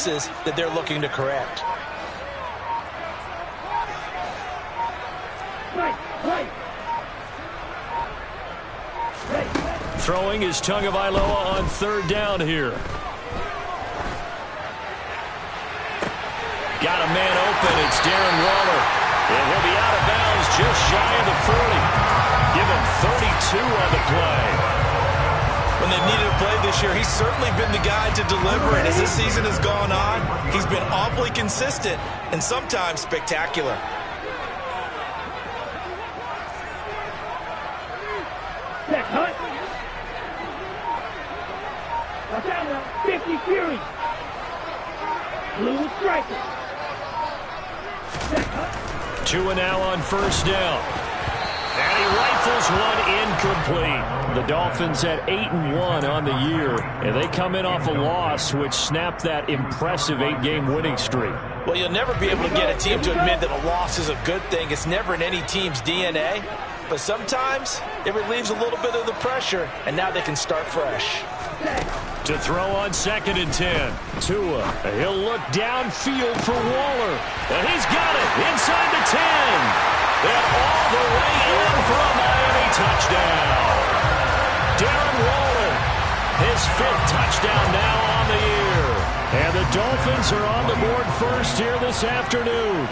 lapses that they're looking to correct. Throwing is Tagovailoa on third down here. Got a man open. It's Darren Waller. And he'll be out of bounds just shy of the 40. Give him 32 on the play. When they've needed a play this year, he's certainly been the guy to deliver. And as this season has gone on, he's been awfully consistent and sometimes spectacular. Watch out now. 50 Fury. Blue striker. 2 now on first down. And he rifles one incomplete. The Dolphins at 8-1 on the year, and they come in off a loss which snapped that impressive 8-game winning streak. Well, you'll never be able to get a team to admit that a loss is a good thing. It's never in any team's DNA. But sometimes it relieves a little bit of the pressure, and now they can start fresh. To throw on 2nd and 10. Tua, he'll look downfield for Waller. And he's got it inside the 10. And all the way in for a Miami touchdown. Darren Waller, his 5th touchdown now on the year. And the Dolphins are on the board first here this afternoon.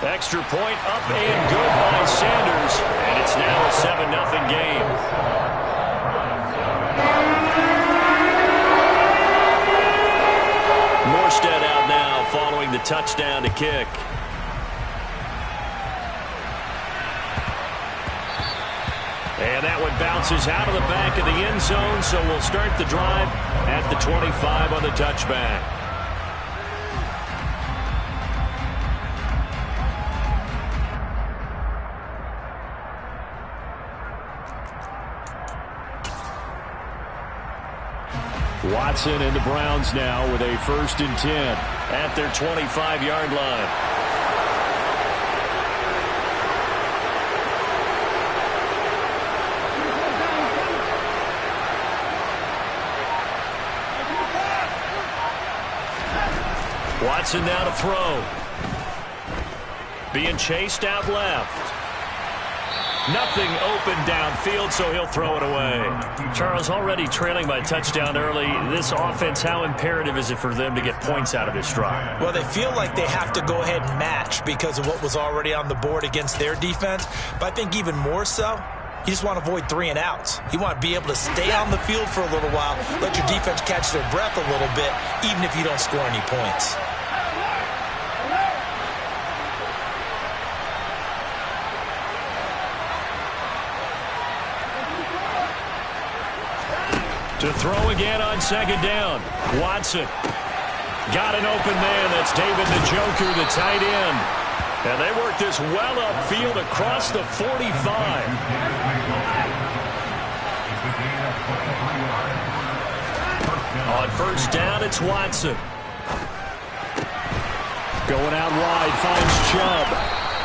Extra point up and good by Sanders. And it's now a 7-0 game. Morstead out now following the touchdown to kick. And that one bounces out of the back of the end zone, so we'll start the drive at the 25 on the touchback. Watson and the Browns now with a 1st and 10 at their 25-yard line. Watson now to throw. Being chased out left. Nothing open downfield, so he'll throw it away. Charles, already trailing by a touchdown early. This offense, how imperative is it for them to get points out of this drive? Well, they feel like they have to go ahead and match because of what was already on the board against their defense. But I think even more so, you just want to avoid 3 and outs. You want to be able to stay on the field for a little while, let your defense catch their breath a little bit, even if you don't score any points. To throw again on 2nd down. Watson. Got an open man. That's David Njoku, the tight end. And they work this well upfield across the 45. On 1st down, it's Watson. Going out wide, finds Chubb.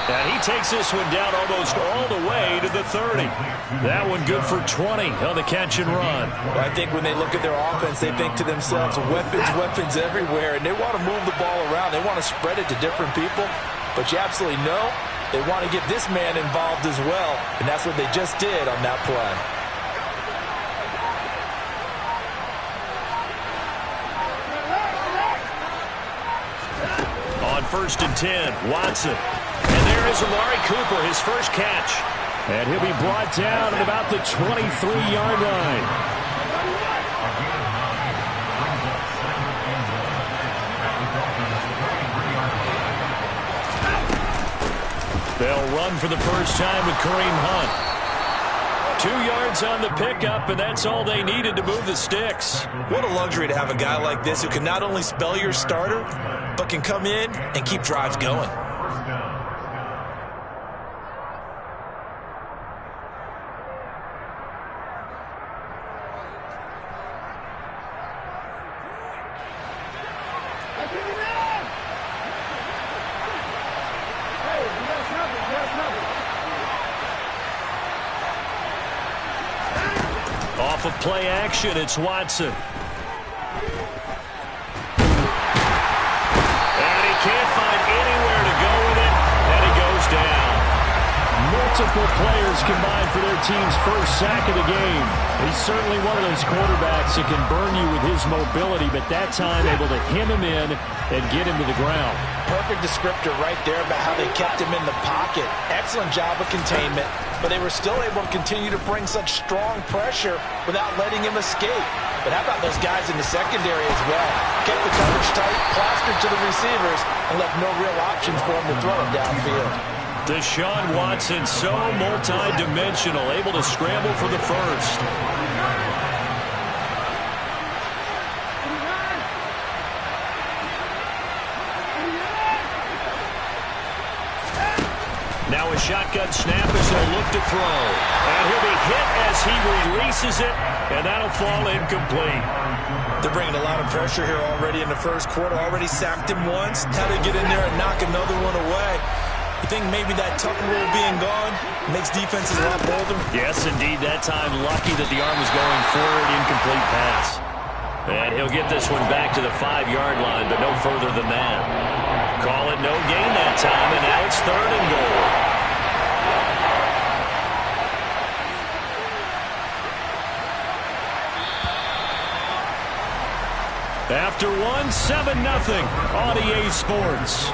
And he takes this one down almost all the way to the 30. That one good for 20 on the catch and run. I think when they look at their offense, they think to themselves, weapons everywhere, and they want to move the ball around. They want to spread it to different people, but you absolutely know they want to get this man involved as well, and that's what they just did on that play. On 1st and 10, Watson. And there is Amari Cooper, his first catch. And he'll be brought down at about the 23-yard line. They'll run for the first time with Kareem Hunt. 2 yards on the pickup, and that's all they needed to move the sticks. What a luxury to have a guy like this who can not only spell your starter, but can come in and keep drives going. off of play action. It's Watson. And he can't find anywhere to go with it, and he goes down. Multiple players combined for their team's first sack of the game. He's certainly one of those quarterbacks that can burn you with his mobility, but that time able to hem him in and get him to the ground. Perfect descriptor right there about how they kept him in the pocket. Excellent job of containment, but they were still able to continue to bring such strong pressure without letting him escape. But how about those guys in the secondary as well? Kept the coverage tight, plastered to the receivers, and left no real options for him to throw it downfield. Deshaun Watson, so multi-dimensional, able to scramble for the first. Now a shotgun snap as he'll look to throw. And he'll be hit as he releases it, and that'll fall incomplete. They're bringing a lot of pressure here already in the first quarter. Already sacked him once. How to get in there and knock another one away. You think maybe that Tucker rule being gone makes defenses a lot bolder? Yes, indeed. That time, lucky that the arm was going forward. Incomplete pass. And he'll get this one back to the 5-yard line, but no further than that. Call it no gain that time, and now it's 3rd and goal. After one, 7-0 on EA Sports.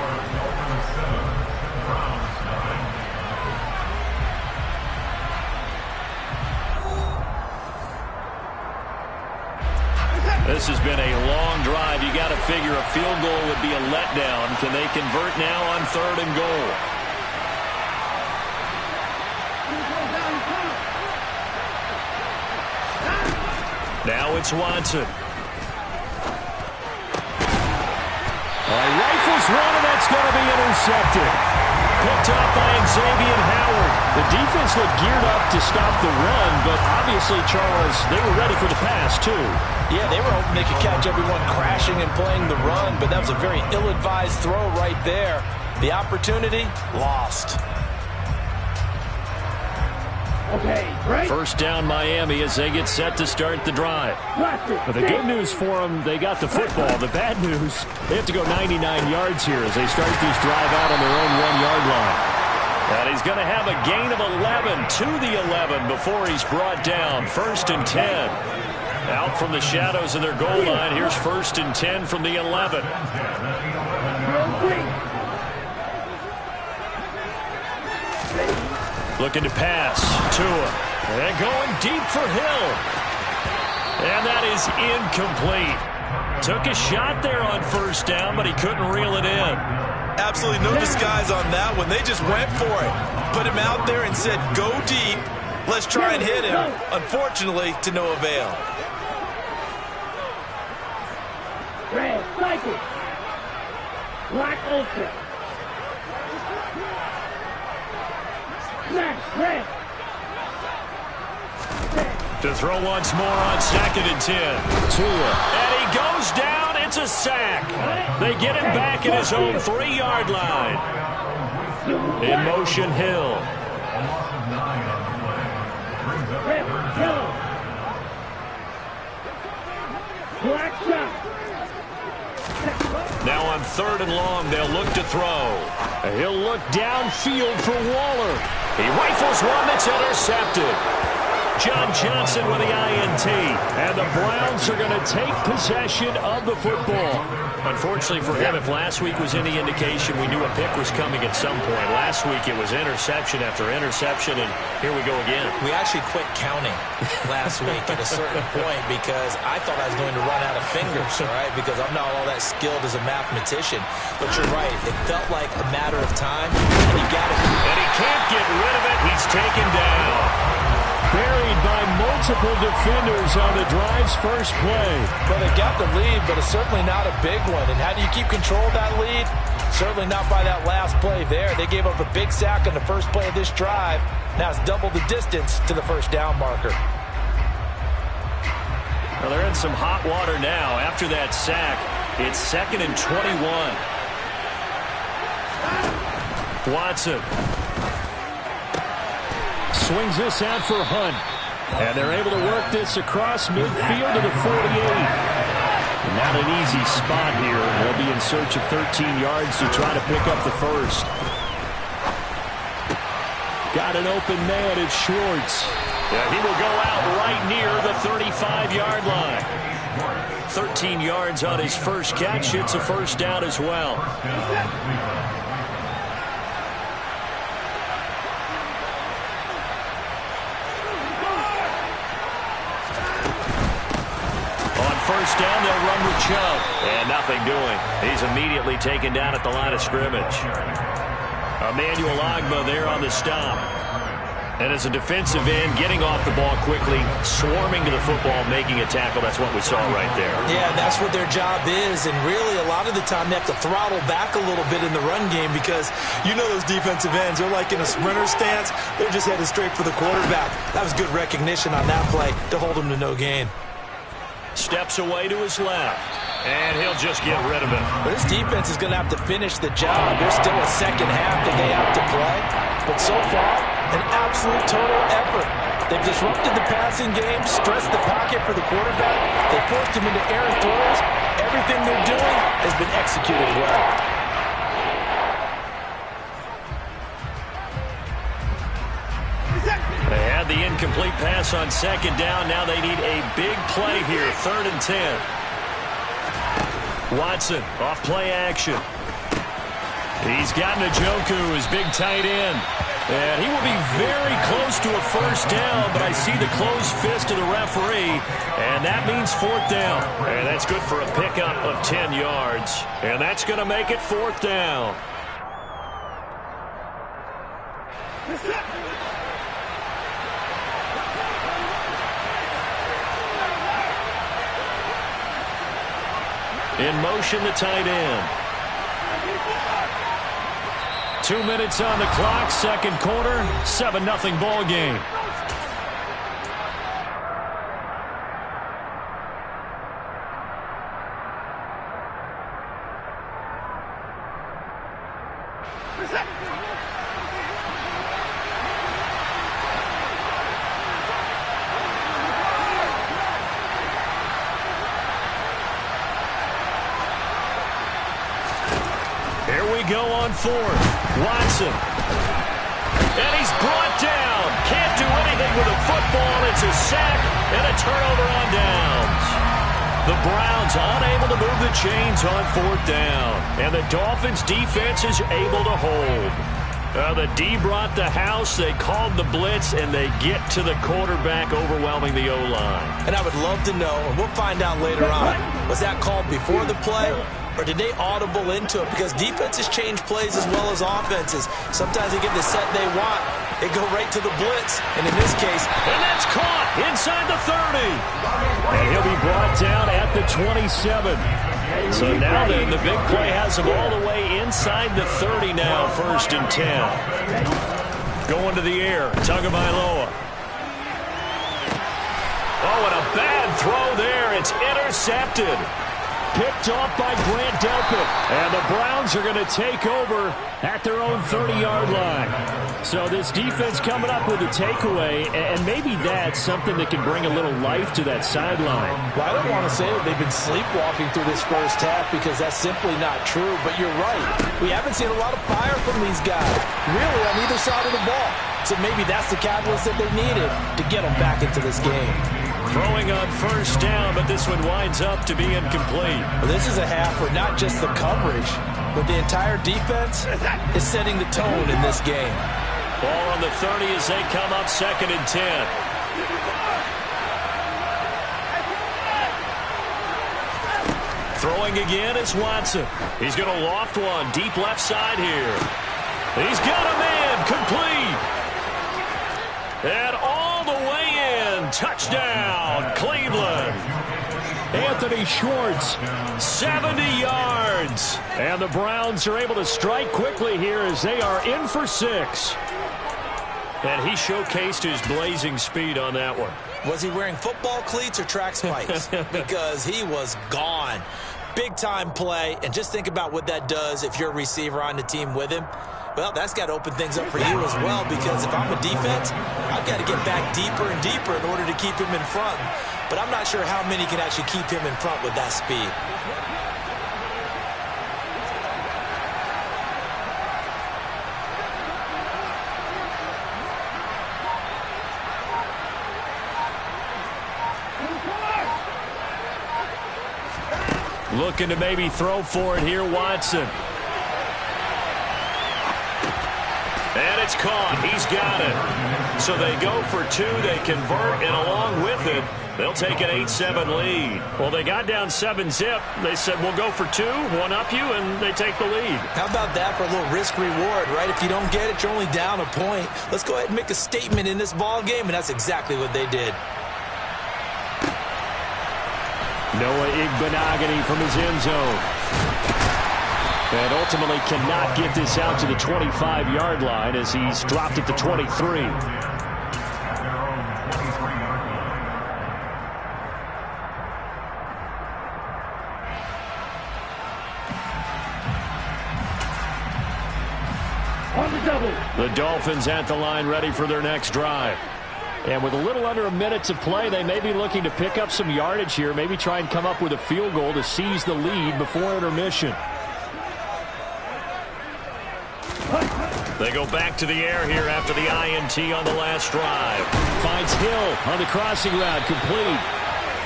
This has been a long drive. You got to figure a field goal would be a letdown. Can they convert now on 3rd and goal? Now it's Watson. Rifles one, and that's going to be intercepted. Picked up by Xavier Howard. The defense looked geared up to stop the run, but obviously, Charles, they were ready for the pass, too. Yeah, they were hoping they could catch everyone crashing and playing the run, but that was a very ill-advised throw right there. The opportunity, lost. Okay, right. First down Miami as they get set to start the drive. But the good news for them, they got the football. The bad news, they have to go 99 yards here as they start this drive out on their own 1-yard line. And he's going to have a gain of 11 to the 11 before he's brought down. 1st and 10. Out from the shadows of their goal line. Here's 1st and 10 from the 11. Looking to pass. Tua. And going deep for Hill. And that is incomplete. Took a shot there on 1st down, but he couldn't reel it in. Absolutely no disguise on that one. They just went for it. Put him out there and said, go deep. Let's try and hit him. Unfortunately, to no avail. Red, cycle. Black ultra. Smash, red. To throw once more on 2nd and 10. Tua. And he goes down. It's a sack. They get him back at his own 3-yard line. In motion, Hill. Red, yellow. Black shot. Now on 3rd and long, they'll look to throw. He'll look downfield for Waller. He rifles one that's intercepted. John Johnson with the INT. And the Browns are going to take possession of the football. Unfortunately for him, if last week was any indication, we knew a pick was coming at some point. Last week it was interception after interception, and here we go again. We actually quit counting last week at a certain point because I thought I was going to run out of fingers, all right, because I'm not all that skilled as a mathematician. But you're right. It felt like a matter of time, and you got it. And he can't get rid of it. He's taken down. Buried by multiple defenders on the drive's first play. Well, they got the lead, but it's certainly not a big one. And how do you keep control of that lead? Certainly not by that last play there. They gave up a big sack on the first play of this drive. Now it's double the distance to the 1st down marker. Well, they're in some hot water now. After that sack, it's 2nd and 21. Watson. Swings this out for Hunt. And they're able to work this across midfield to the 48. Not an easy spot here. They'll be in search of 13 yards to try to pick up the first. Got an open man. It's Schwartz. Yeah, he will go out right near the 35-yard line. 13 yards on his first catch. It's a first down as well. First down, they'll run with Chubb. And nothing doing. He's immediately taken down at the line of scrimmage. Emmanuel Ogbah there on the stop. And as a defensive end, getting off the ball quickly, swarming to the football, making a tackle. That's what we saw right there. Yeah, that's what their job is. And really, a lot of the time, they have to throttle back a little bit in the run game because you know those defensive ends, they're like in a sprinter stance. They're just headed straight for the quarterback. That was good recognition on that play to hold him to no gain. Steps away to his left. And he'll just get rid of it. But this defense is going to have to finish the job. There's still a second half that they have to play. But so far, an absolute total effort. They've disrupted the passing game, stressed the pocket for the quarterback. They forced him into errant throws. Everything they're doing has been executed well. They had the incomplete pass on second down. Now they need a big play here. 3rd and 10. Watson off play action. He's got Njoku, his big tight end. And he will be very close to a first down, but I see the closed fist of the referee, and that means 4th down. And that's good for a pickup of 10 yards. And that's going to make it 4th down. In motion, the tight end. 2 minutes on the clock, second quarter, 7-0 ball game. Here we go on 4th. Watson. And he's brought down. Can't do anything with a football. It's a sack and a turnover on downs. The Browns unable to move the chains on 4th down. And the Dolphins defense is able to hold. The D brought the house. They called the blitz, and they get to the quarterback, overwhelming the O-line. And I would love to know, and we'll find out later on, was that called before the play? Or did they audible into it? Because defenses change plays as well as offenses. Sometimes they get the set they want. They go right to the blitz. And in this case, and that's caught inside the 30. And he'll be brought down at the 27. So now then, the big play has him all the way inside the 30 now, 1st and 10. Going to the air, Tagovailoa. Oh, and a bad throw there. It's intercepted. Picked off by Grant Delpit. And the Browns are going to take over at their own 30-yard line. So this defense coming up with a takeaway, and maybe that's something that can bring a little life to that sideline. Well, I don't want to say that they've been sleepwalking through this first half because that's simply not true, but you're right. We haven't seen a lot of fire from these guys, really, on either side of the ball. So maybe that's the catalyst that they needed to get them back into this game. Throwing on 1st down, but this one winds up to be incomplete. Well, this is a half where not just the coverage, but the entire defense is setting the tone in this game. Ball on the 30 as they come up 2nd and 10. Throwing again is Watson. He's going to loft one deep left side here. He's got a man complete. And all the way in. Touchdown, Cleveland. Anthony Schwartz, 70 yards. And the Browns are able to strike quickly here as they are in for 6. And he showcased his blazing speed on that one. Was he wearing football cleats or track spikes? Because he was gone. Big-time play, and just think about what that does if you're a receiver on the team with him. Well, that's got to open things up for you as well, because if I'm a defense, I've got to get back deeper and deeper in order to keep him in front. But I'm not sure how many can actually keep him in front with that speed. Looking to maybe throw for it here, Watson. And it's caught. He's got it. So they go for two. They convert, and along with it, they'll take an 8-7 lead. Well, they got down 7-zip. They said, we'll go for two, one up you, and they take the lead. How about that for a little risk-reward, right? If you don't get it, you're only down a point. Let's go ahead and make a statement in this ball game, and that's exactly what they did. Noah Igbenogany from his end zone. And ultimately cannot get this out to the 25-yard line as he's dropped at the 23. On the double. The Dolphins at the line ready for their next drive. And with a little under a minute to play, they may be looking to pick up some yardage here, maybe try and come up with a field goal to seize the lead before intermission. They go back to the air here after the INT on the last drive. Finds Hill on the crossing route, complete.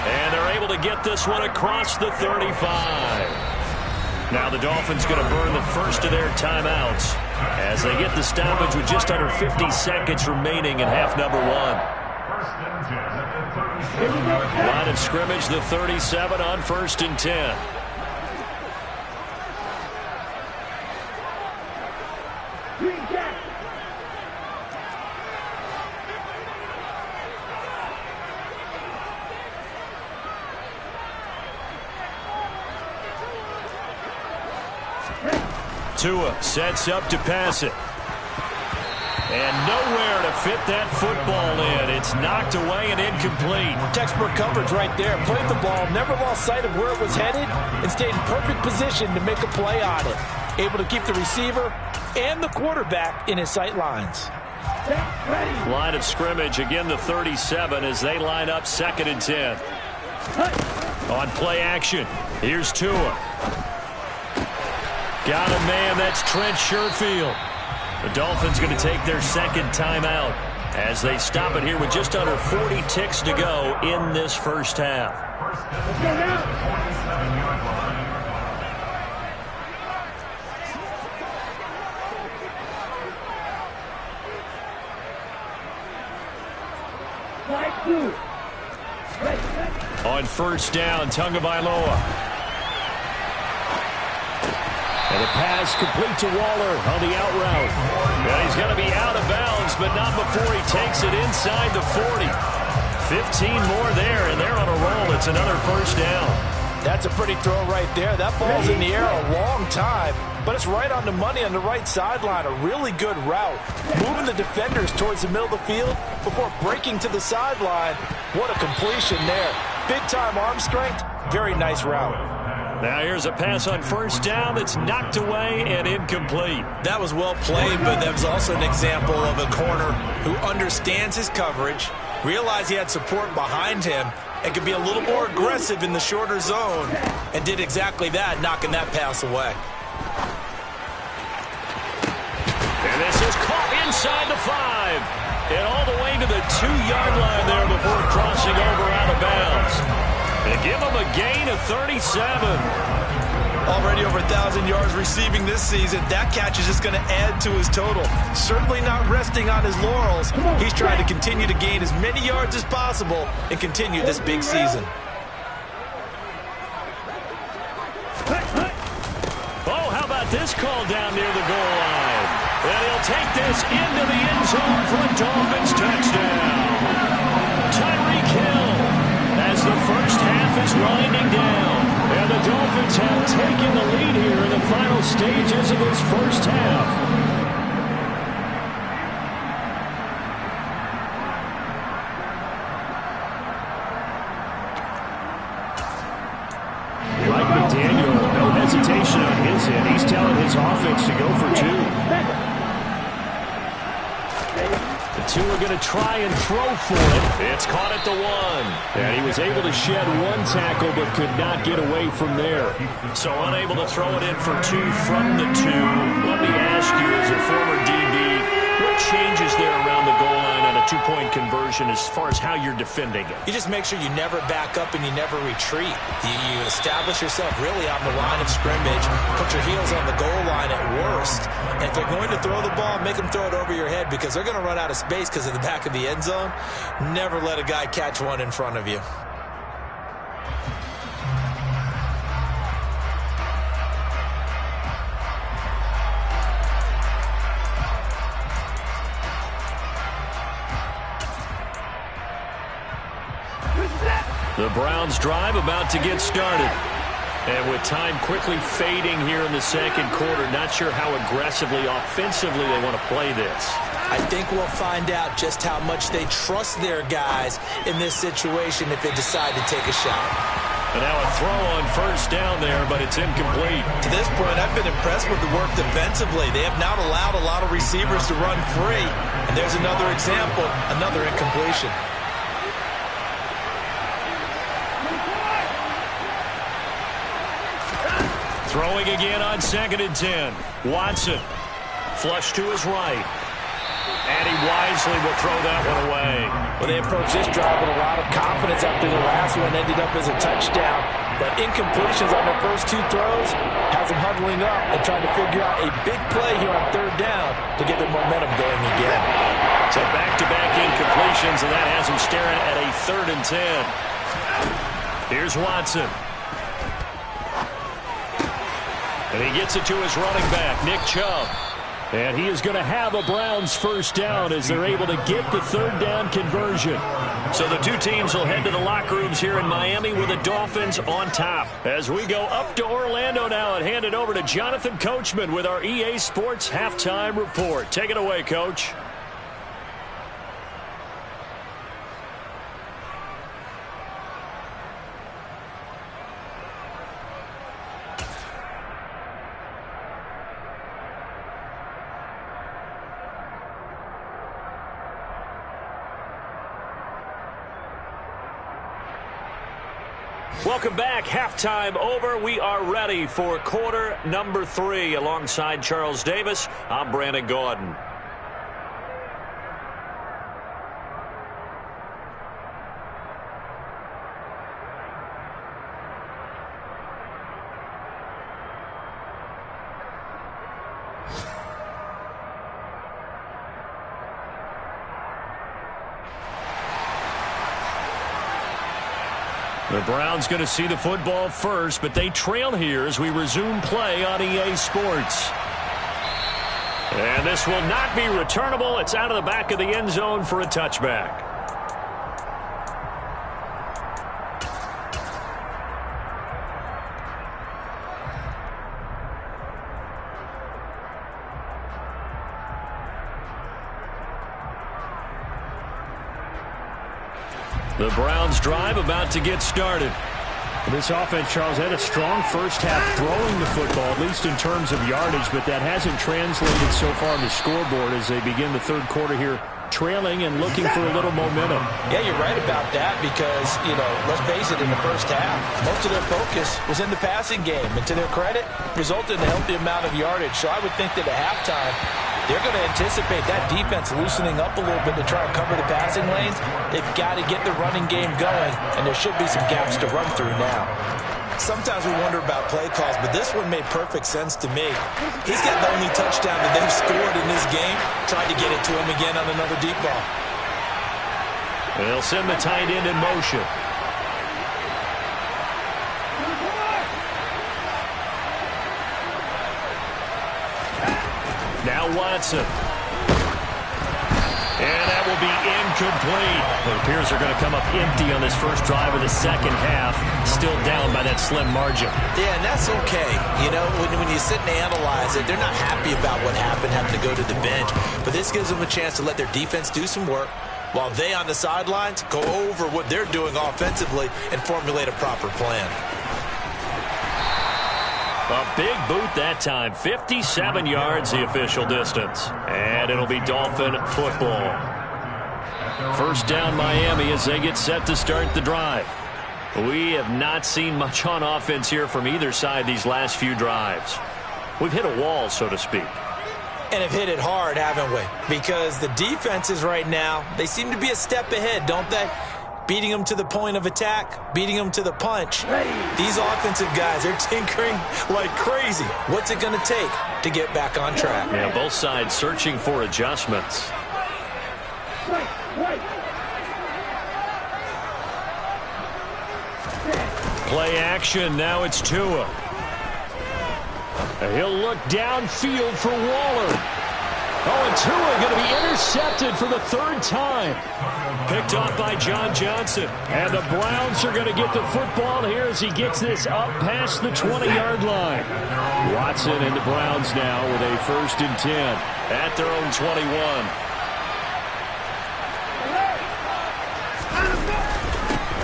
And they're able to get this one across the 35. Now the Dolphins going to burn the first of their timeouts as they get the stoppage with just under 50 seconds remaining in half number one. Line of scrimmage, the 37 on 1st and 10. Tua sets up to pass it. And nowhere to fit that football in. It's knocked away and incomplete. Textbook coverage right there. Played the ball, never lost sight of where it was headed, and stayed in perfect position to make a play on it. Able to keep the receiver and the quarterback in his sight lines. Line of scrimmage, again the 37 as they line up 2nd and 10. On play action, here's Tua. Got a man, that's Trent Sherfield. The Dolphins going to take their second timeout as they stop it here with just under 40 ticks to go in this first half. On 1st down, Tagovailoa. And the pass complete to Waller on the out route. And he's going to be out of bounds, but not before he takes it inside the 40. 15 more there, and they're on a roll. It's another 1st down. That's a pretty throw right there. That ball's in the air a long time, but it's right on the money on the right sideline. A really good route. Moving the defenders towards the middle of the field before breaking to the sideline. What a completion there. Big-time arm strength. Very nice route. Now here's a pass on 1st down that's knocked away and incomplete. That was well played, but that was also an example of a corner who understands his coverage, realized he had support behind him, and could be a little more aggressive in the shorter zone, and did exactly that, knocking that pass away. And this is caught inside the 5. And all the way to the 2-yard line there before crossing over out of bounds. And give him a gain of 37. Already over 1,000 yards receiving this season. That catch is just going to add to his total. Certainly not resting on his laurels. He's trying to continue to gain as many yards as possible and continue this big season. Oh, how about this call down near the goal line? And he'll take this into the end zone for a Dolphins touchdown. Tyreek Hill as the first half is winding down. And the Dolphins have taken the lead here in the final stages of this first half. Mike McDaniel, no hesitation on his end. He's telling his offense to go for 2. The two are going to try and throw for it. It's caught at the 1. And he was able to shed one tackle but could not get away from there. So unable to throw it in for 2 from the 2. Let me ask you, as a former DB, what changes there around the goal line on a 2-point conversion as far as how you're defending it? You just make sure you never back up and you never retreat. You establish yourself really on the line of scrimmage, put your heels on the goal line at worst. And if they're going to throw the ball, make them throw it over your head because they're going to run out of space because of the back of the end zone. Never let a guy catch one in front of you. The Browns drive about to get started. And with time quickly fading here in the second quarter, not sure how aggressively, offensively they want to play this. I think we'll find out just how much they trust their guys in this situation if they decide to take a shot. And now a throw on first down there, but it's incomplete. To this point, I've been impressed with the work defensively. They have not allowed a lot of receivers to run free. And there's another example, another incompletion. Throwing again on 2nd and 10. Watson, flush to his right. And he wisely will throw that one away. Well, they approached this drive with a lot of confidence after the last one ended up as a touchdown. But incompletions on their first 2 throws has them huddling up and trying to figure out a big play here on 3rd down to get their momentum going again. So back-to-back incompletions, and that has them staring at a 3rd and 10. Here's Watson. And he gets it to his running back, Nick Chubb. And he is going to have a Browns first down as they're able to get the 3rd down conversion. So the two teams will head to the locker rooms here in Miami with the Dolphins on top. As we go up to Orlando now and hand it over to Jonathan Coachman with our EA Sports Halftime Report. Take it away, Coach. Welcome back. Halftime over. We are ready for quarter number 3. Alongside Charles Davis, I'm Brandon Gaudin. The Browns going to see the football first, but they trail here as we resume play on EA Sports. And this will not be returnable. It's out of the back of the end zone for a touchback. The Browns drive about to get started. This offense, Charles, had a strong first half throwing the football, at least in terms of yardage, but that hasn't translated so far on the scoreboard as they begin the 3rd quarter here, trailing and looking for a little momentum. Yeah, you're right about that because, let's face it, in the first half, most of their focus was in the passing game. And to their credit, resulted in a healthy amount of yardage. So I would think that at halftime, they're going to anticipate that defense loosening up a little bit to try and cover the passing lanes. They've got to get the running game going, and there should be some gaps to run through now. Sometimes we wonder about play calls, but this one made perfect sense to me. He's got the only touchdown that they've scored in this game. Tried to get it to him again on another deep ball. They'll send the tight end in motion. Now Watson. And that will be incomplete. It appears they're going to come up empty on this first drive of the second half. Still down by that slim margin. Yeah, and that's okay. When you sit and analyze it, they're not happy about what happened, having to go to the bench. But this gives them a chance to let their defense do some work while they on the sidelines go over what they're doing offensively and formulate a proper plan. A big boot that time. 57 yards the official distance. And it'll be Dolphin football. First down Miami as they get set to start the drive. We have not seen much on offense here from either side these last few drives. We've hit a wall, so to speak. And have hit it hard, haven't we? Because the defenses right now, they seem to be a step ahead, don't they? Beating them to the point of attack, beating them to the punch. These offensive guys, they're tinkering like crazy. What's it going to take to get back on track? Yeah, both sides searching for adjustments. Play action, now it's Tua. He'll look downfield for Waller. Oh, and Tua going to be intercepted for the third time. Picked off by John Johnson. And the Browns are going to get the football here as he gets this up past the 20-yard line. Watson and the Browns now with a 1st and 10 at their own 21.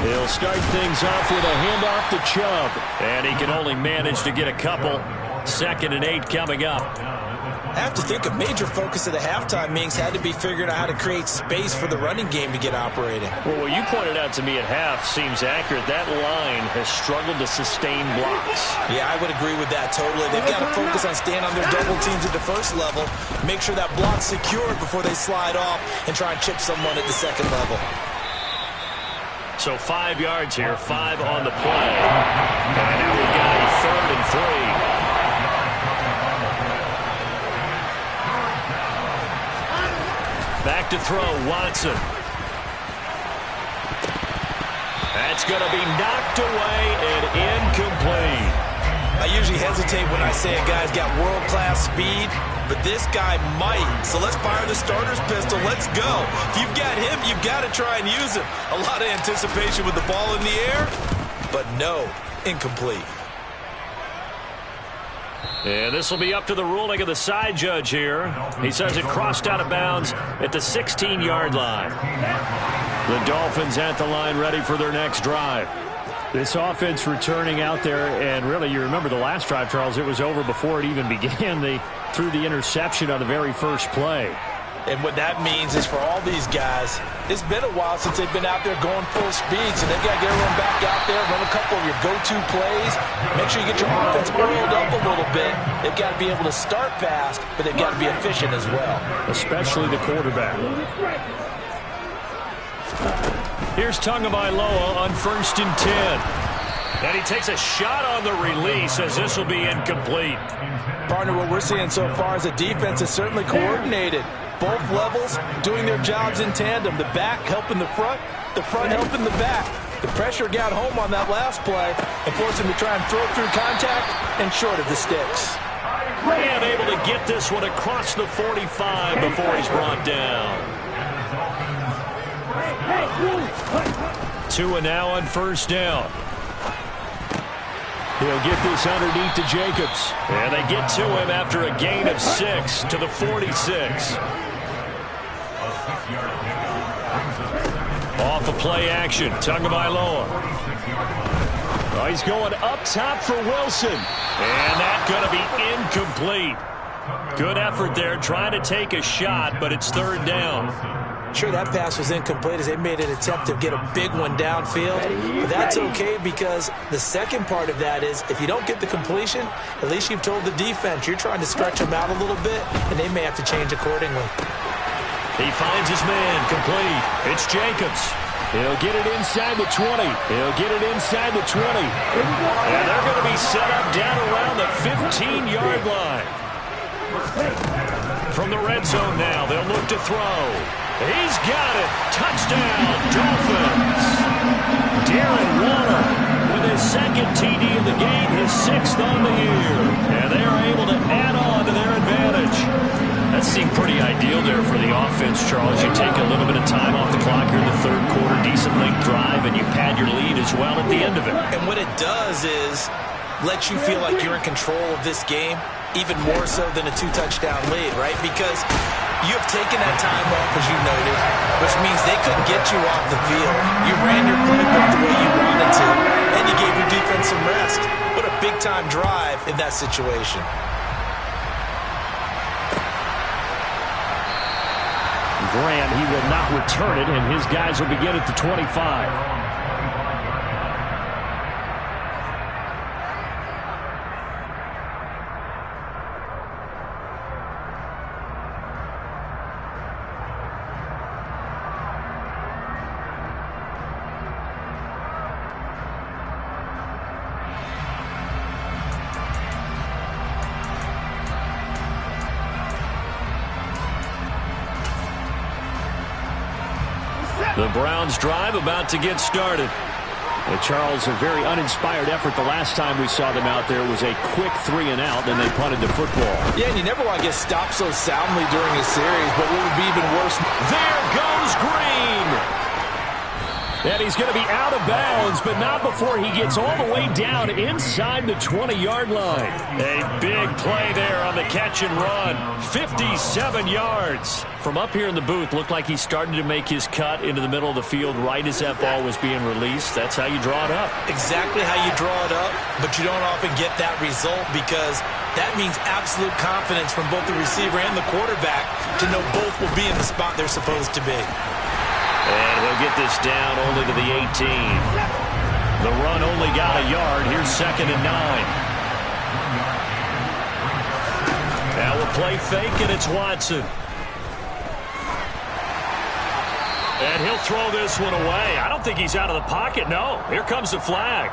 He'll start things off with a handoff to Chubb. And he can only manage to get a couple. 2nd and 8 coming up. I have to think a major focus of the halftime meetings had to be figuring out how to create space for the running game to get operating. Well, what you pointed out to me at half seems accurate. That line has struggled to sustain blocks. Yeah, I would agree with that totally. They've got to focus on staying on their double teams at the first level, make sure that block's secured before they slide off and try and chip someone at the second level. So 5 yards here, 5 on the play. And now we've got a 3rd and 3. Back to throw, Watson. That's going to be knocked away and incomplete. I usually hesitate when I say a guy's got world-class speed, but this guy might. So let's fire the starter's pistol. Let's go. If you've got him, you've got to try and use him. A lot of anticipation with the ball in the air, but no, incomplete. And this will be up to the ruling of the side judge here. He says it crossed out of bounds at the 16-yard line. The Dolphins at the line ready for their next drive. This offense returning out there, and really, you remember the last drive, Charles, it was over before it even began. They threw the interception on the very first play. And what that means is for all these guys, it's been a while since they've been out there going full speed, so they've got to get everyone back out there, run a couple of your go-to plays, make sure you get your offense oiled up a little bit. They've got to be able to start fast, but they've got to be efficient as well. Especially the quarterback. Here's Tagovailoa on 1st and 10. And he takes a shot on the release as this will be incomplete. Partner, what we're seeing so far is the defense is certainly coordinated. Both levels doing their jobs in tandem. The back helping the front helping the back. The pressure got home on that last play and forced him to try and throw through contact and short of the sticks. And able to get this one across the 45 before he's brought down. Tua now on 1st down. He'll get this underneath to Jacobs. And they get to him after a gain of 6 to the 46. Off a play action, Tagovailoa. Oh, he's going up top for Wilson. And that's going to be incomplete. Good effort there, trying to take a shot, but it's 3rd down. Sure, that pass was incomplete as they made an attempt to get a big one downfield. But that's okay because the second part of that is if you don't get the completion, at least you've told the defense you're trying to stretch them out a little bit, and they may have to change accordingly. He finds his man, complete. It's Jacobs. He'll get it inside the 20. He'll get it inside the 20. And they're going to be set up down around the 15-yard line. From the red zone now, they'll look to throw. He's got it. Touchdown, Dolphins. Darren Waller with his 2nd TD of the game, his 6th on the year. And they are able to add on to their advantage. That seemed pretty ideal there for the offense, Charles. You take a little bit of time off the clock here in the 3rd quarter, decent length drive, and you pad your lead as well at the end of it. And what it does is let you feel like you're in control of this game, even more so than a 2-touchdown lead, right? Because you have taken that time off, as you noted, which means they couldn't get you off the field. You ran your playbook the way you wanted to, and you gave your defense some rest. What a big-time drive in that situation. Grant. He will not return it, and his guys will begin at the 25. The Browns drive about to get started. And Charles, a very uninspired effort the last time we saw them out there. Was a quick 3-and-out, then they punted the football. Yeah, and you never want to get stopped so soundly during a series, but what would be even worse? There goes Green. And he's going to be out of bounds, but not before he gets all the way down inside the 20-yard line. A big play there on the catch and run. 57 yards. From up here in the booth, looked like he started to make his cut into the middle of the field right as that ball was being released. That's how you draw it up. Exactly how you draw it up, but you don't often get that result because that means absolute confidence from both the receiver and the quarterback to know both will be in the spot they're supposed to be. And he'll get this down only to the 18. The run only got a yard. Here's 2nd and 9. Now we'll play fake, and it's Watson. And he'll throw this one away. I don't think he's out of the pocket. No, here comes the flag.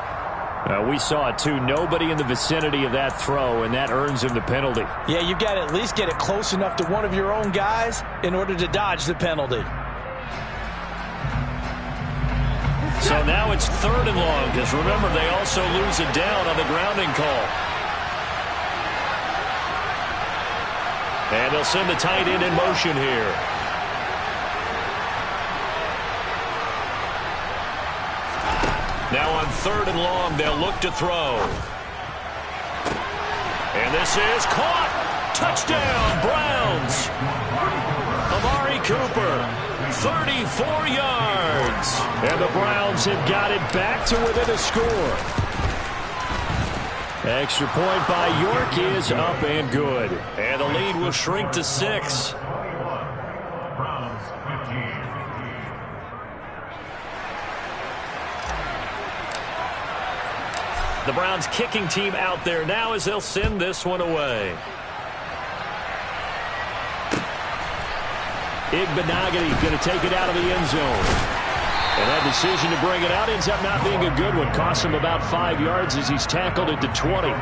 We saw it, too. Nobody in the vicinity of that throw, and that earns him the penalty. Yeah, you've got to at least get it close enough to one of your own guys in order to dodge the penalty. So now it's 3rd and long, because remember, they also lose it down on the grounding call. And they'll send the tight end in motion here. Now on 3rd and long, they'll look to throw. And this is caught. Touchdown, Browns. Amari Cooper. 34 yards. And the Browns have got it back to within a score. Extra point by York is up and good. And the lead will shrink to 6. The Browns kicking team out there now as they'll send this one away. Igbenogany going to take it out of the end zone. And that decision to bring it out ends up not being a good one. Costs him about 5 yards as he's tackled at the 20.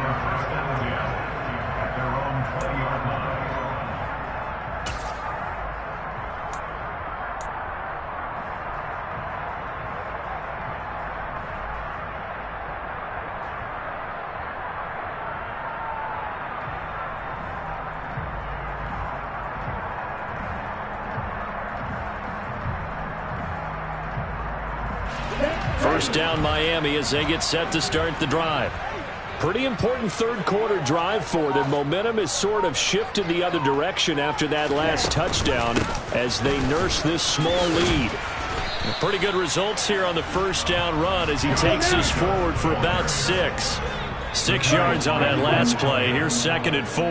First down Miami as they get set to start the drive. Pretty important third quarter drive for them. Momentum has sort of shifted the other direction after that last touchdown as they nurse this small lead. Pretty good results here on the first down run as he takes us forward for about 6. 6 yards on that last play. Here's 2nd and 4.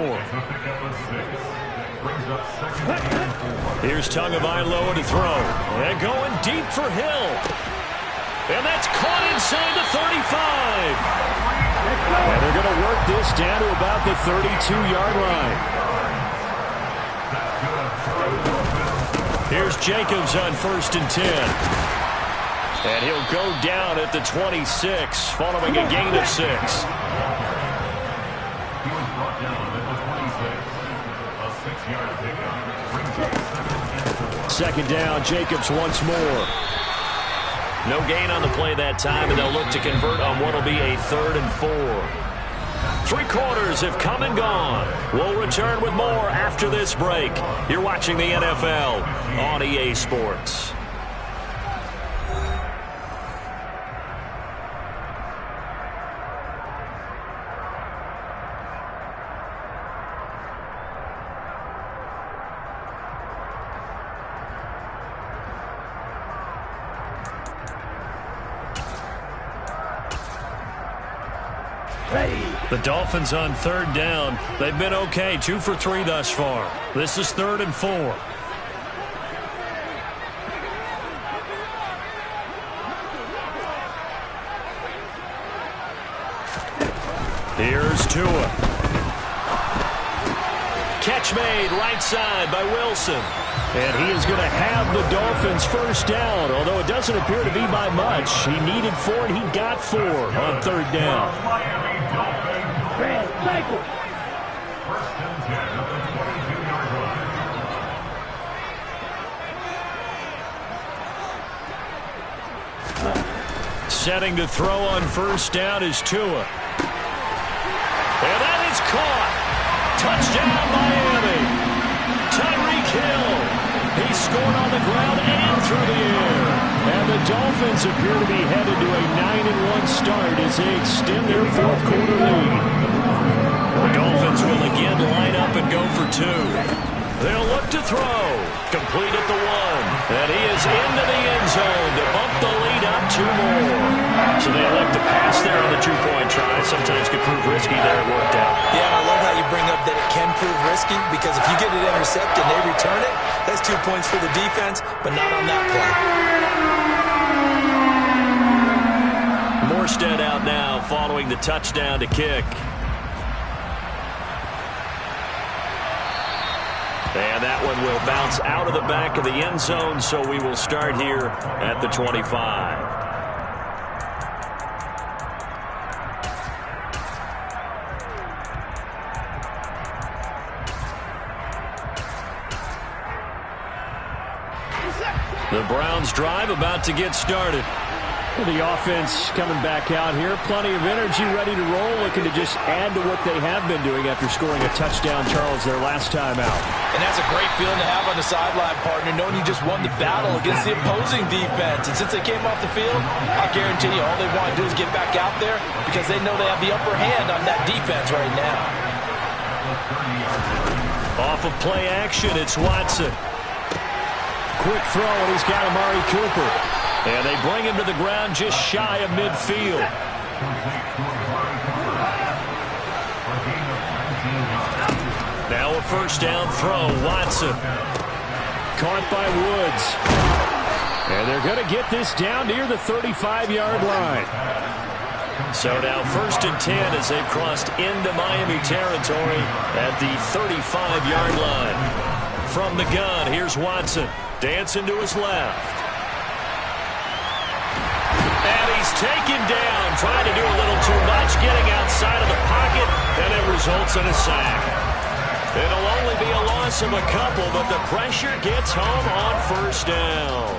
Here's Tagovailoa to throw. And going deep for Hill. And that's caught inside the 35. And they're going to work this down to about the 32-yard line. Here's Jacobs on 1st and 10. And he'll go down at the 26 following a gain of 6. Second down, Jacobs once more. No gain on the play that time, and they'll look to convert on what will be a 3rd and 4. 3 quarters have come and gone. We'll return with more after this break. You're watching the NFL on EA Sports. The Dolphins on 3rd down. They've been okay, 2 for 3 thus far. This is 3rd and 4. Here's Tua. Catch made right side by Wilson. And he is going to have the Dolphins first down, although it doesn't appear to be by much. He needed 4, and he got 4 on third down. Red cycle. First and 10 at the 22-yard line. Setting to throw on first down is Tua. And that is caught. Touchdown, Miami. Tyreek Hill. He scored on the ground and through the air. And the Dolphins appear to be headed to a 9-1 start as they extend their fourth quarter lead. The Dolphins will again line up and go for 2. They'll look to throw. Complete at the 1. And he is into the end zone to bump the lead up 2 more. So they elect to pass there on the 2-point try. Sometimes could prove risky there. It worked out. Yeah, and I love how you bring up that it can prove risky, because if you get it intercepted and they return it, that's 2 points for the defense, but not on that play. Morstead out now following the touchdown to kick. And that one will bounce out of the back of the end zone, so we will start here at the 25. The Browns drive about to get started. The offense coming back out here. Plenty of energy, ready to roll, looking to just add to what they have been doing after scoring a touchdown, Charles, their last time out. And that's a great feeling to have on the sideline, partner, knowing you just won the battle against the opposing defense. And since they came off the field, I'll guarantee you all they want to do is get back out there, because they know they have the upper hand on that defense right now. Off of play action, it's Watson. Quick throw, and he's got Amari Cooper. And they bring him to the ground just shy of midfield. Now a first down throw, Watson. Caught by Woods. And they're going to get this down near the 35-yard line. So now first and 10 as they've crossed into Miami territory at the 35-yard line. From the gun, here's Watson. Dancing to his left. And he's taken down, trying to do a little too much, getting outside of the pocket, and it results in a sack. It'll only be a loss of a couple, but the pressure gets home on first down.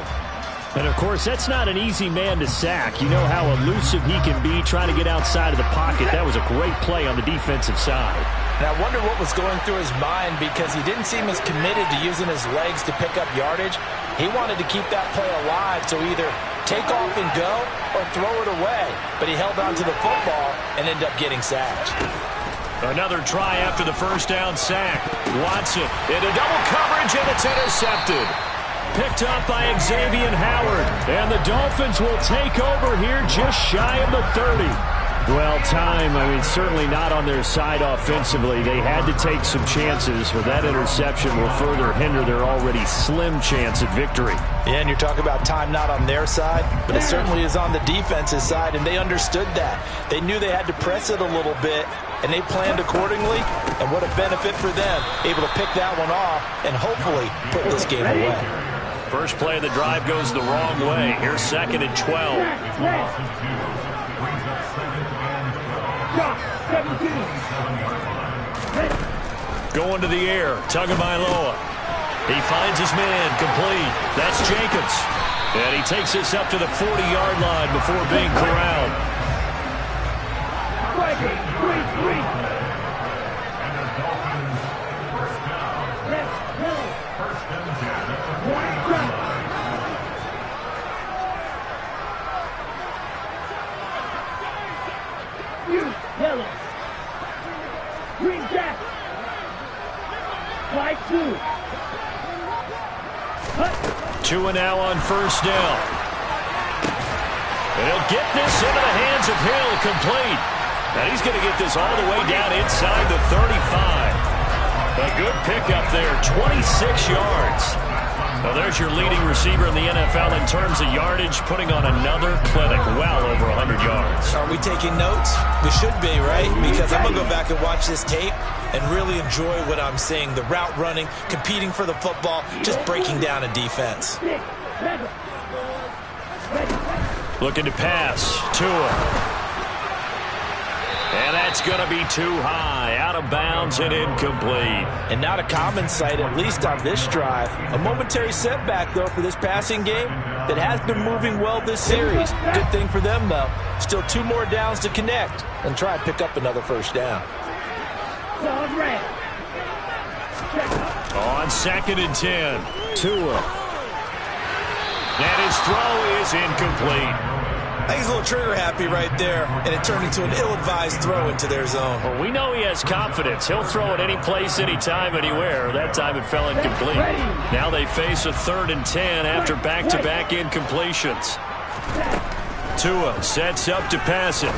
And, of course, that's not an easy man to sack. You know how elusive he can be trying to get outside of the pocket. That was a great play on the defensive side. And I wonder what was going through his mind, because he didn't seem as committed to using his legs to pick up yardage. He wanted to keep that play alive, so either take off and go or throw it away. But he held on to the football and ended up getting sacked. Another try after the first down sack. Watson into double coverage, and it's intercepted. Picked up by Xavier Howard. And the Dolphins will take over here just shy of the 30. Well, time, certainly not on their side offensively. They had to take some chances, but that interception will further hinder their already slim chance at victory. Yeah, and you're talking about time not on their side, but it certainly is on the defense's side, and they understood that. They knew they had to press it a little bit, and they planned accordingly, and what a benefit for them, able to pick that one off and hopefully put this game away. First play of the drive goes the wrong way. Here's second and 12. Going to the air, Tagovailoa. He finds his man, complete. That's Jacobs. And he takes this up to the 40-yard line before being corralled. Yellow. Green jack. Fly two. Tua now on first down. And he'll get this into the hands of Hill, complete. And he's going to get this all the way down inside the 35. A good pickup there, 26 yards. Well, there's your leading receiver in the NFL in terms of yardage, putting on another clinic, well over 100 yards. Are we taking notes? We should be, right? Because I'm going to go back and watch this tape and really enjoy what I'm seeing. The route running, competing for the football, just breaking down a defense. Looking to pass. Tua. And that's going to be too high. Out of bounds and incomplete. And not a common sight, at least on this drive. A momentary setback, though, for this passing game that has been moving well this series. Good thing for them, though. Still 2 more downs to connect and try and pick up another first down. On 2nd and 10. Tua. And his throw is incomplete. I think he's a little trigger happy right there, and it turned into an ill-advised throw into their zone. Well, we know he has confidence. He'll throw it any place, anytime, anywhere. That time it fell incomplete. Now they face a 3rd and 10 after back-to-back incompletions. Tua sets up to pass it.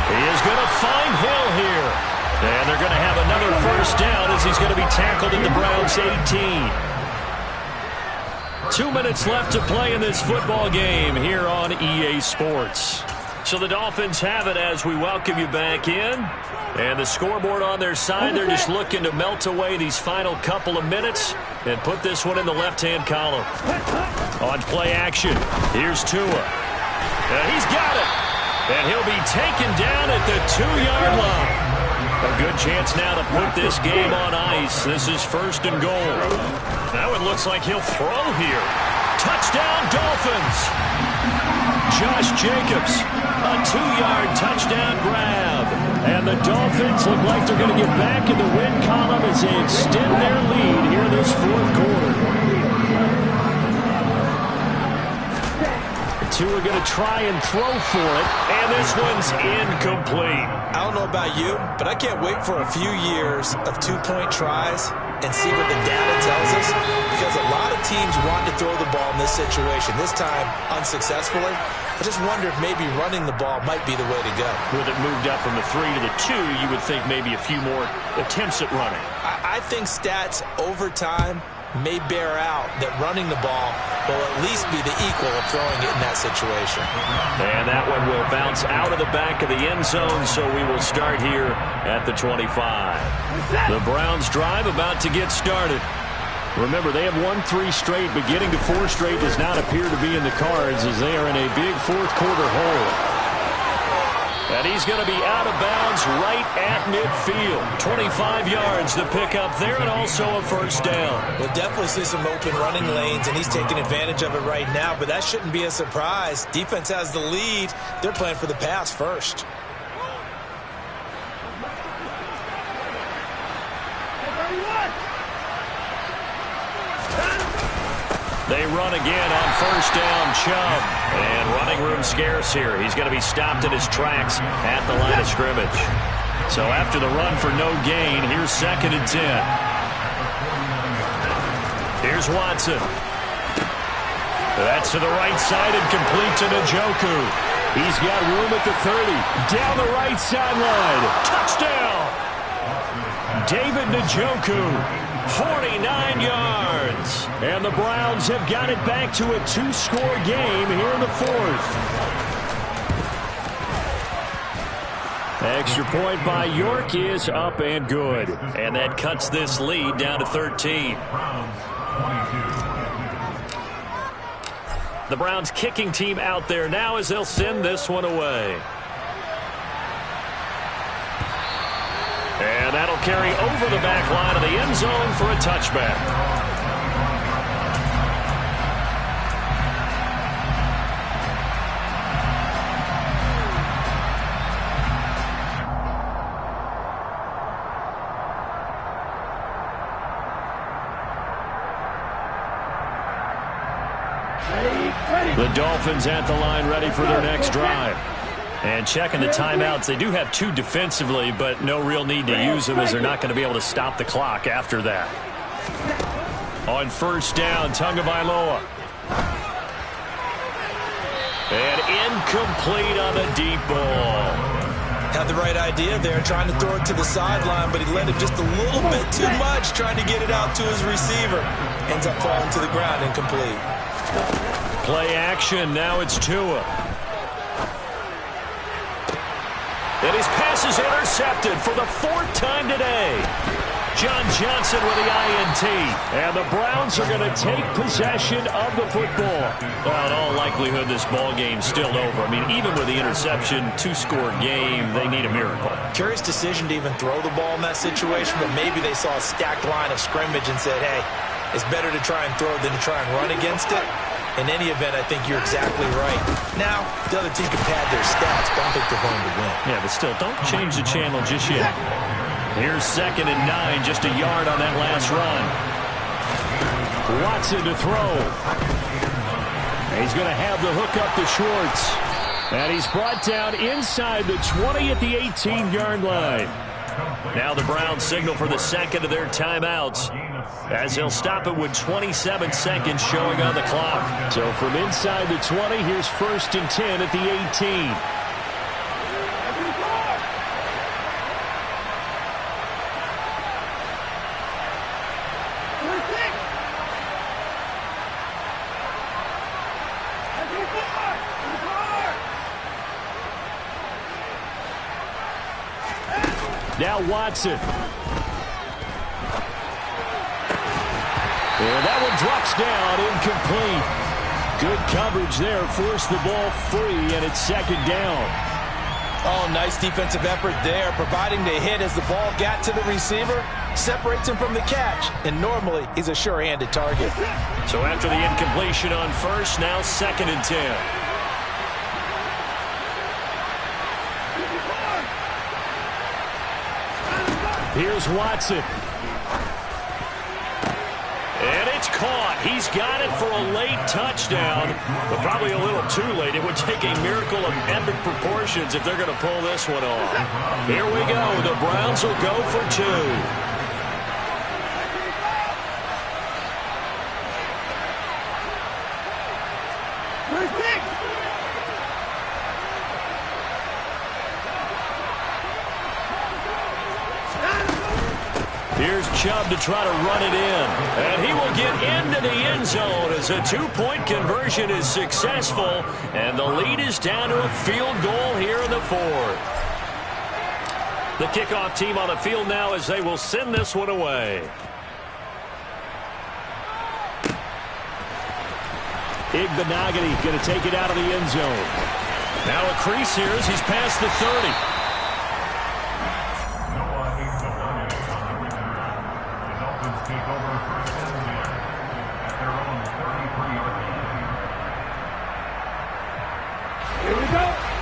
He is going to find Hill here. And they're going to have another first down as he's going to be tackled at the Browns' 18. 2 minutes left to play in this football game here on EA Sports. So the Dolphins have it as we welcome you back in. And the scoreboard on their side, they're just looking to melt away these final couple of minutes and put this one in the left-hand column. On play action, here's Tua. And he's got it. And he'll be taken down at the 2-yard line. A good chance now to put this game on ice. This is 1st and goal. Now it looks like he'll throw here. Touchdown, Dolphins. Josh Jacobs, a 2-yard touchdown grab. And the Dolphins look like they're going to get back in the win column as they extend their lead here in this 4th quarter. Two are going to try and throw for it, and this one's incomplete. I don't know about you, but I can't wait for a few years of 2-point tries and see what the data tells us, because a lot of teams want to throw the ball in this situation. This time, unsuccessfully. I just wonder if maybe running the ball might be the way to go. With it moved up from the 3 to the 2, you would think maybe a few more attempts at running. I think stats over time may bear out that running the ball will at least be the equal of throwing it in that situation. And that one will bounce out of the back of the end zone, so we will start here at the 25. The Browns drive about to get started. Remember, they have won 3 straight, but getting to 4 straight does not appear to be in the cards as they are in a big 4th quarter hole. And he's going to be out of bounds right at midfield. 25 yards to pick up there, and also a first down. We'll definitely see some open running lanes, and he's taking advantage of it right now, but that shouldn't be a surprise. Defense has the lead. They're playing for the pass first. They run again on first down, Chubb. And running room scarce here. He's going to be stopped in his tracks at the line of scrimmage. So after the run for no gain, here's 2nd and 10. Here's Watson. That's to the right side and complete to Njoku. He's got room at the 30. Down the right sideline. Touchdown! David Njoku. 49 yards. And the Browns have got it back to a 2-score game here in the 4th. Extra point by York is up and good. And that cuts this lead down to 13. The Browns kicking team out there now as they'll send this one away. And that'll carry over the back line of the end zone for a touchback. The Dolphins at the line ready for their next drive. And checking the timeouts, they do have 2 defensively, but no real need to use them as they're not going to be able to stop the clock after that. On first down, Tagovailoa. And incomplete on the deep ball. Had the right idea there, trying to throw it to the sideline, but he let it just a little bit too much, trying to get it out to his receiver. Ends up falling to the ground, incomplete. Play action, now it's Tua. And his pass is intercepted for the 4th time today. John Johnson with the INT. And the Browns are going to take possession of the football. Well, in all likelihood, this ball game's still over. I mean, even with the interception, 2-score game, they need a miracle. Curious decision to even throw the ball in that situation, but maybe they saw a stacked line of scrimmage and said, hey, it's better to try and throw than to try and run against it. In any event, I think you're exactly right. Now, the other team can pad their stats, but I don't think they're going to win. Yeah, but still, don't change the channel just yet. Here's 2nd and 9, just a yard on that last run. Watson to throw. He's going to have the hook up to Schwartz. And he's brought down inside the 20 at the 18-yard line. Now the Browns signal for the 2nd of their timeouts, as they'll stop it with 27 seconds showing on the clock. So from inside the 20, here's 1st and 10 at the 18. Now Watson. And that one drops down, incomplete. Good coverage there, forced the ball free, and it's 2nd down. Oh, nice defensive effort there, providing the hit as the ball got to the receiver, separates him from the catch, and normally he's a sure-handed target. So after the incompletion on 1st, now 2nd and 10. Here's Watson. And it's caught. He's got it for a late touchdown, but probably a little too late. It would take a miracle of epic proportions if they're going to pull this one off. Here we go. The Browns will go for 2. Here's Chubb to try to run it in. And he will get into the end zone as a 2-point conversion is successful. And the lead is down to a field goal here in the 4th. The kickoff team on the field now as they will send this one away. Igbenogany going to take it out of the end zone. Now a crease here as he's past the 30.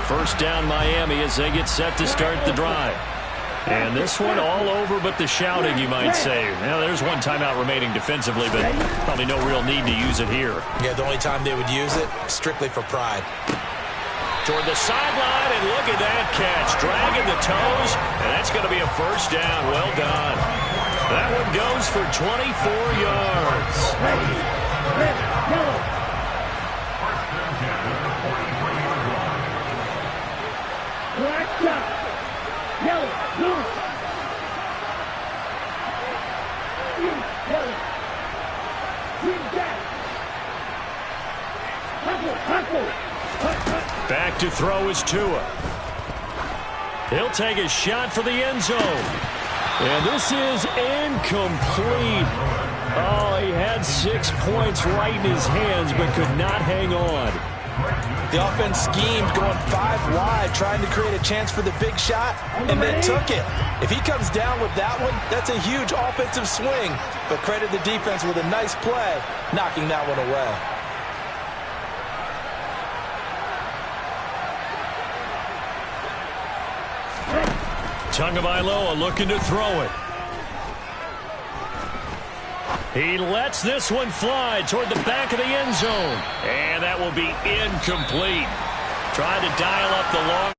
First down Miami as they get set to start the drive. And this one all over but the shouting, you might say. Now, there's one timeout remaining defensively, but probably no real need to use it here. Yeah, the only time they would use it, strictly for pride. Toward the sideline, and look at that catch. Dragging the toes, and that's going to be a first down. Well done. That one goes for 24 yards. Black shot. Yellow. Blue. Yellow. Green jack. Huckle. Back to throw is Tua. He'll take a shot for the end zone. And this is incomplete. Oh, he had 6 points right in his hands, but could not hang on. The offense schemed, going 5 wide, trying to create a chance for the big shot, and then took it. If he comes down with that one, that's a huge offensive swing. But credit the defense with a nice play, knocking that one away. Tagovailoa looking to throw it. He lets this one fly toward the back of the end zone. And that will be incomplete. Trying to dial up the long